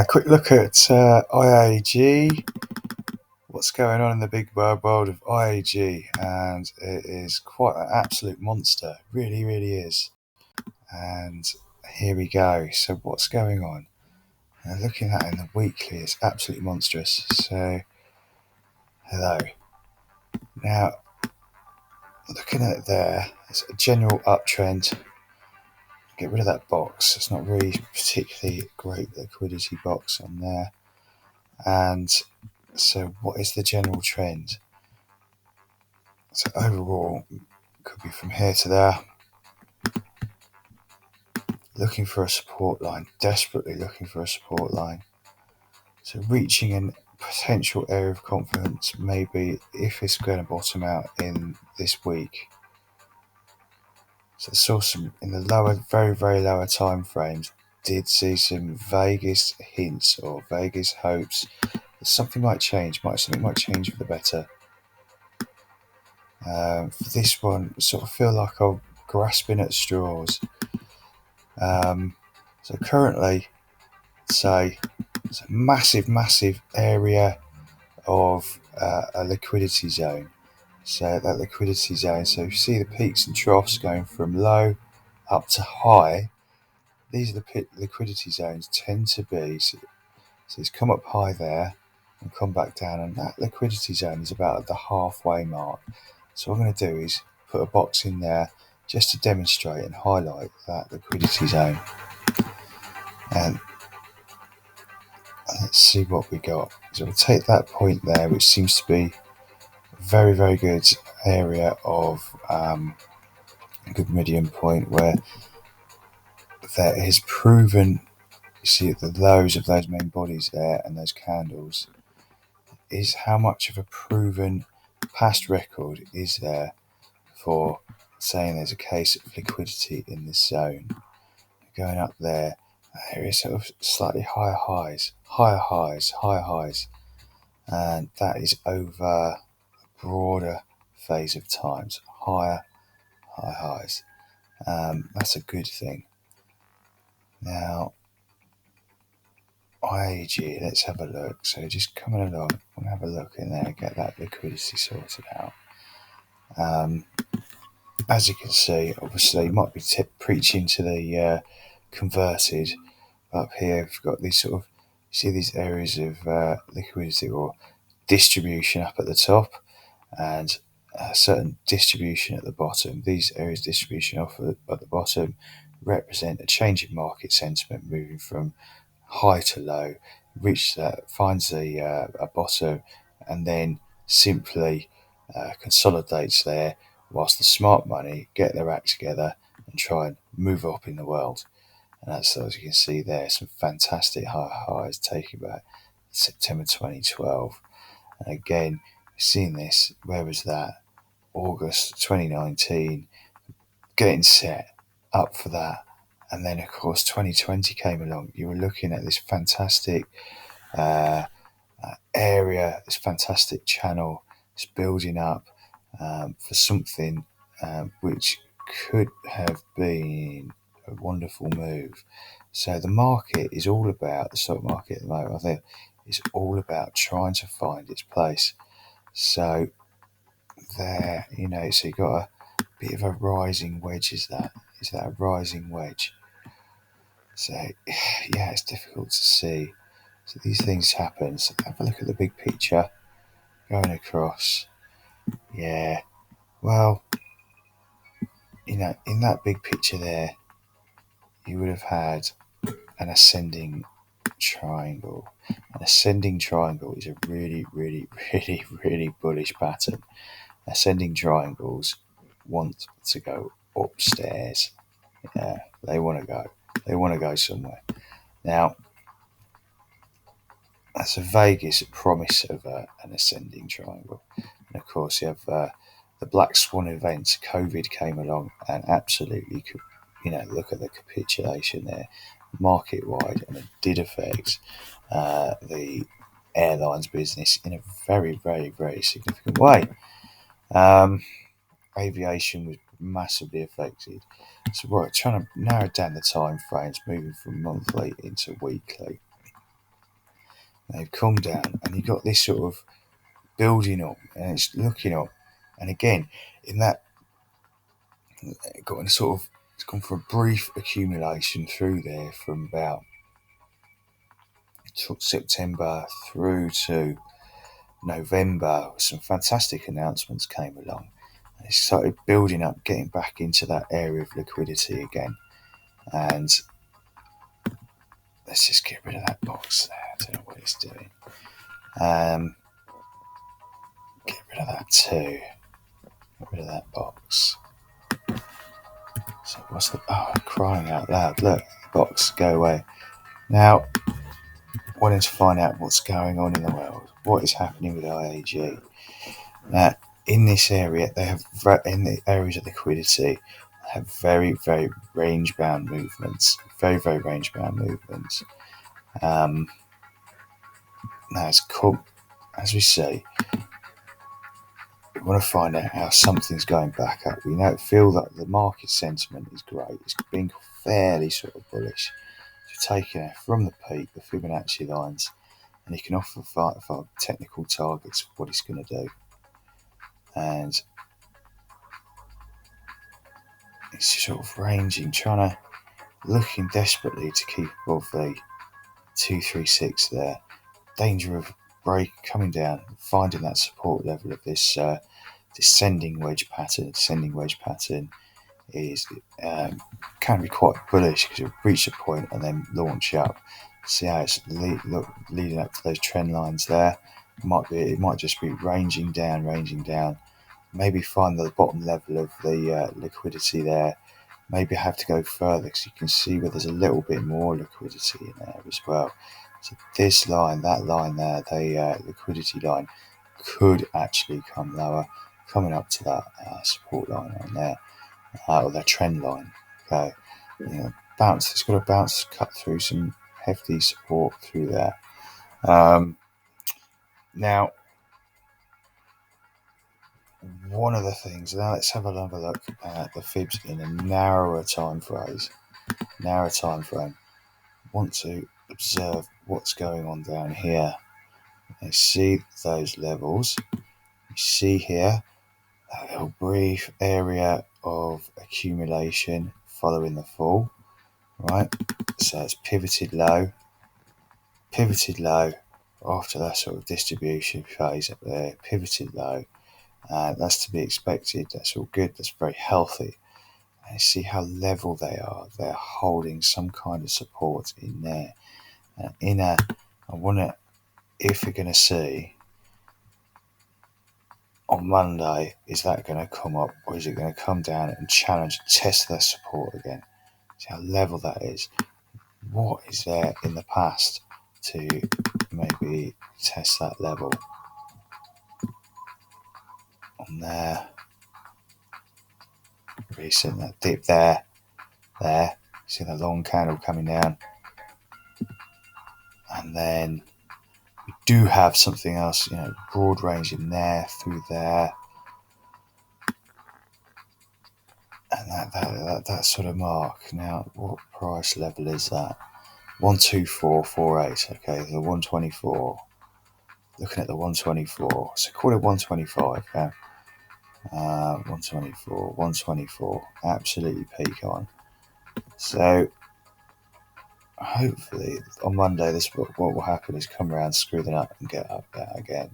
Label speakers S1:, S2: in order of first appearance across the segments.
S1: Quick look at IAG. What's going on in the big world of IAG? And it is quite an absolute monster. Really, really is. And here we go. So, what's going on? Looking at it in the weekly, it's absolutely monstrous. So, hello. Now, looking at it there, it's a general uptrend. Get rid of that box. It's not really particularly great liquidity box on there. And so, what is the general trend? So overall, could be from here to there. Looking for a support line, desperately looking for a support line. So reaching a potential area of confidence, maybe if it's going to bottom out in this week. So saw some in the lower, very, very lower time frames, did see some vaguest hints or vaguest hopes that something might change, something might change for the better. For this one, sort of feel like I'm grasping at straws. So currently, say it's a massive area of a liquidity zone. So that liquidity zone, so you see the peaks and troughs going from low up to high. These are the liquidity zones tend to be, so it's come up high there and come back down, and that liquidity zone is about at the halfway mark. So what I'm going to do is put a box in there just to demonstrate and highlight that liquidity zone. And let's see what we got. So we'll take that point there, which seems to be a very, very good area of a good medium point where there is proven, you see the lows of those main bodies there and those candles, is how much of a proven past record is there for saying there's a case of liquidity in this zone. Going up there is sort of slightly higher highs, and that is over a broader phase of times, high highs. That's a good thing. Now, IAG, let's have a look. So just coming along, we'll have a look in there, get that liquidity sorted out. As you can see, obviously, you might be preaching to the converted. Up here, we've got these sort of, see these areas of liquidity or distribution up at the top, and a certain distribution at the bottom. These areas of distribution off at the bottom represent a change in market sentiment, moving from high to low, reaches that, finds a bottom, and then simply consolidates there, whilst the smart money get their act together and try and move up in the world. And that's, as you can see there, some fantastic high highs taken back September 2012. And again, seeing this, where was that? August 2019, getting set up for that. And then, of course, 2020 came along. You were looking at this fantastic area, this fantastic channel, it's building up for something which could have been a wonderful move. So the market is all about, the stock market at the moment, I think, is all about trying to find its place. So there, so you've got a bit of a rising wedge, is that a rising wedge? So yeah, it's difficult to see. So these things happen. So have a look at the big picture going across. Yeah, well, in that big picture there, you would have had an ascending triangle. An ascending triangle is a really, really, really, really bullish pattern. Ascending triangles want to go upstairs. Yeah, they want to go. They want to go somewhere. Now, that's a vaguest promise of an ascending triangle. And of course, you have the black swan events. COVID came along and absolutely, look at the capitulation there, market wide, and it did affect the airlines business in a very, very, very significant way. Aviation was massively affected. So we're trying to narrow down the time frames, moving from monthly into weekly. They've come down, and you've got this sort of building up, and it's looking up. And again, in that, it got in sort of, it's gone for a brief accumulation through there from about September through to November. Some fantastic announcements came along, and it started building up, getting back into that area of liquidity again. And let's just get rid of that box there. I don't know what it's doing. Get rid of that too. Get rid of that box. So what's the, oh, crying out loud, look, box, go away. Now, wanting to find out what's going on in the world, what is happening with IAG. Now, in this area, they have, in the areas of liquidity, they have very, very range-bound movements. Very, very range-bound movements. Now, it's called, as we say, we want to find out how something's going back up. We feel that the market sentiment is great. It's been fairly sort of bullish. So taking it from the peak, the Fibonacci lines, and you can offer for technical targets of what it's going to do. And it's sort of ranging, looking desperately to keep above the 236 there. Danger of break coming down, finding that support level of this descending wedge pattern. Descending wedge pattern is can be quite bullish because it'll reach a point and then launch up. See how it's leading up to those trend lines there. It might just be ranging down. Maybe find the bottom level of the liquidity there. Maybe have to go further because you can see where there's a little bit more liquidity in there as well. So this line, that line there, the liquidity line could actually come lower, coming up to that support line on there, or that trend line. Okay, bounce. It's got to bounce, cut through some hefty support through there. Now, one of the things. Now let's have another look at the fibs in a narrower time frame. Want to observe what's going on down here. You see those levels. You see here a little brief area of accumulation following the fall, right? So it's pivoted low after that sort of distribution phase up there, pivoted low. That's to be expected. That's all good. That's very healthy. And you see how level they are. They're holding some kind of support in there. I wonder if we're going to see on Monday, is that going to come up, or is it going to come down and challenge, test their support again? See how level that is. What is there in the past to maybe test that level? On there, recent, that dip there, see the long candle coming down, and then we do have something else, broad range in there, through there, and that sort of mark. Now, what price level is that? 124.48. Okay, the 124. Looking at the 124, so call it 125. Yeah, 124, absolutely peak on. So hopefully on Monday, what will happen is come around, screw them up, and get up there again.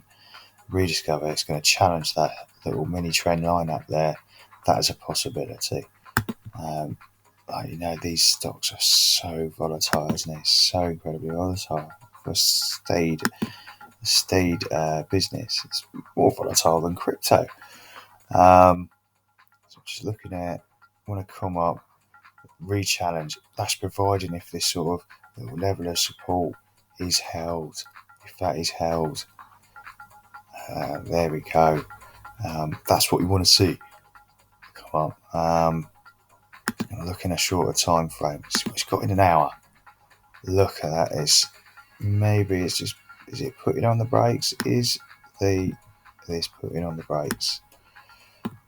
S1: Rediscover. It's going to challenge that little mini trend line up there. That is a possibility. These stocks are so volatile, isn't it? So incredibly volatile for a stayed business. It's more volatile than crypto. So just looking at, want to come up, re-challenge. That's providing if this sort of level of support is held. If that is held, there we go. That's what we want to see. Come on. Looking at a shorter time frame. It's got in an hour. Look at that. Is it putting on the brakes? Is this putting on the brakes?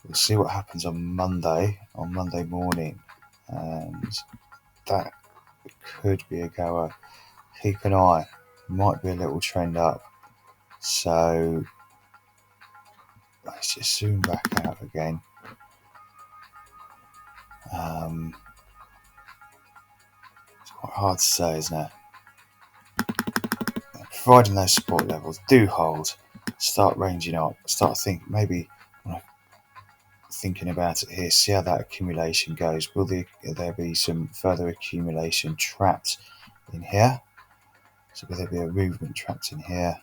S1: We'll see what happens on Monday morning, and that could be a goer. Keep an eye might be a little trend up. So let's just zoom back out again. It's quite hard to say, isn't it? Providing those support levels do hold, start ranging up, start thinking, maybe thinking about it here, see how that accumulation goes. Will there be some further accumulation trapped in here? So will there be a movement trapped in here?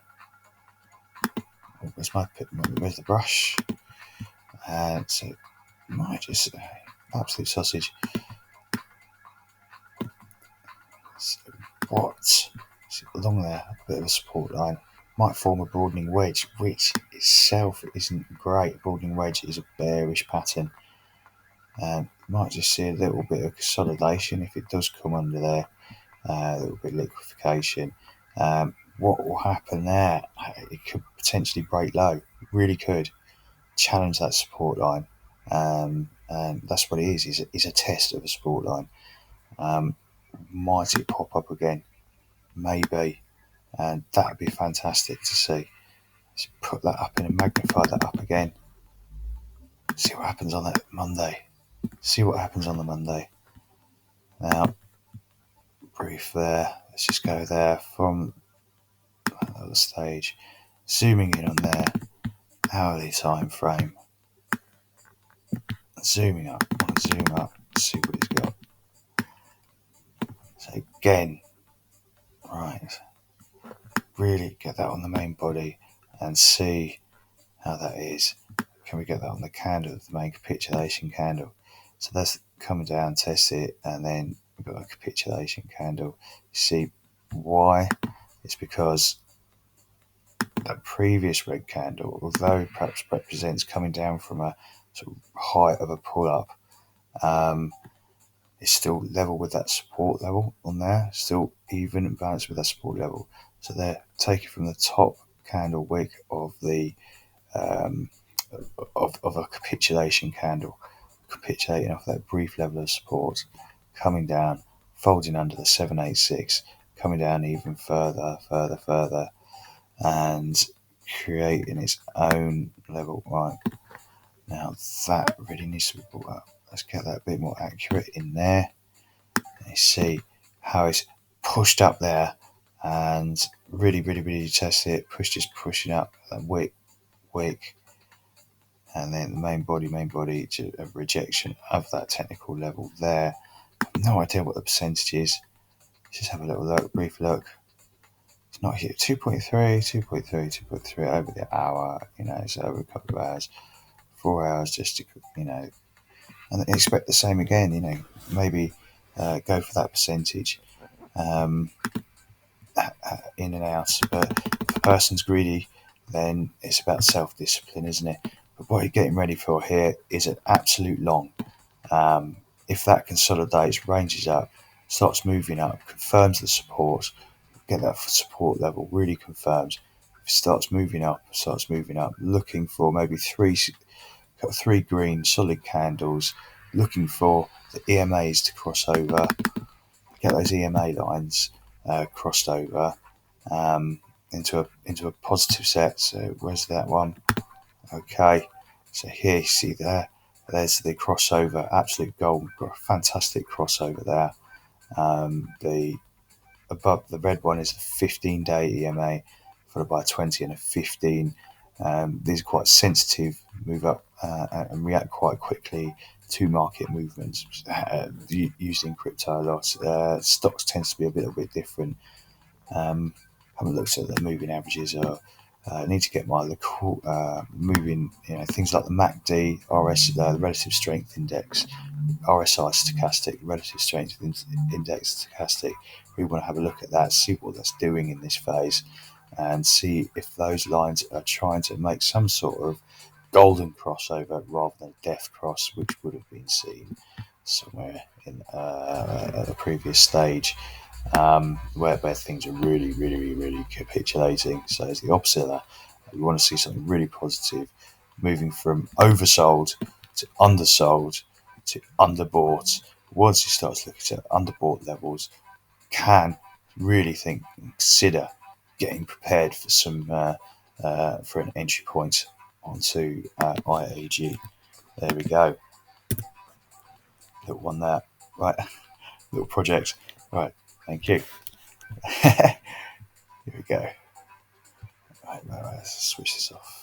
S1: Where's the brush? And so might just absolute sausage. So what? Along there, a bit of a support line. Might form a broadening wedge, which itself isn't great. Broadening wedge is a bearish pattern. Might just see a little bit of consolidation if it does come under there. A little bit of liquefaction. What will happen there? It could potentially break low. It really could challenge that support line. And that's what it is a test of a support line. Might it pop up again? Maybe. And that would be fantastic to see. So put that up in and magnify that up again. See what happens on that Monday. See what happens on the Monday. Now, brief there. Let's just go there from another stage. Zooming in on there. Hourly time frame. Zooming up. I want to zoom up. See what it's got. So again, right. Really get that on the main body and see how that is. Can we get that on the candle, the main capitulation candle? So that's coming down, test it, and then we've got a capitulation candle. See why? It's because that previous red candle, although perhaps represents coming down from a sort of height of a pull-up, it's still level with that support level on there, still even and balanced with that support level. So they're taking from the top candle wick of the of a capitulation candle, capitulating off that brief level of support, coming down, folding under the 786, coming down even further, and creating its own level. Right, now that really needs to be brought up. Let's get that a bit more accurate in there. And you see how it's pushed up there and really test it, just pushing up that wick, and then the main body to a rejection of that technical level there. No idea what the percentage is. Let's just have a little look, brief look. It's not here. 2.3 over the hour, it's over a couple of hours, 4 hours just to, and expect the same again, maybe go for that percentage in and out. But if a person's greedy, then it's about self-discipline, isn't it? But what you're getting ready for here is an absolute long. If that consolidates, ranges up, starts moving up, confirms the support, get that support level really confirms. If it starts moving up, looking for maybe three green solid candles, looking for the EMAs to cross over, get those EMA lines crossed over into a positive set. So where's that one? Okay, so here you see there's the crossover, absolute gold, fantastic crossover there. The above the red one is a 15-day EMA followed by a 20 and a 15. These are quite sensitive, move up and react quite quickly to market movements, used in crypto a lot. Stocks tends to be a little bit different. Haven't looked at the moving averages. I need to get my moving, things like the MACD, RS, the relative strength index, RSI stochastic, relative strength index stochastic. We want to have a look at that, see what that's doing in this phase, and see if those lines are trying to make some sort of golden crossover rather than a death cross, which would have been seen somewhere in at a previous stage. Where things are really capitulating. So it's the opposite of that. We want to see something really positive, moving from oversold to undersold to underbought. Once you start looking at underbought levels, can really think and consider getting prepared for for an entry point onto IAG. There we go. Little one there. Right. Little project. Right. Thank you. Here we go. Right. Let's switch this off.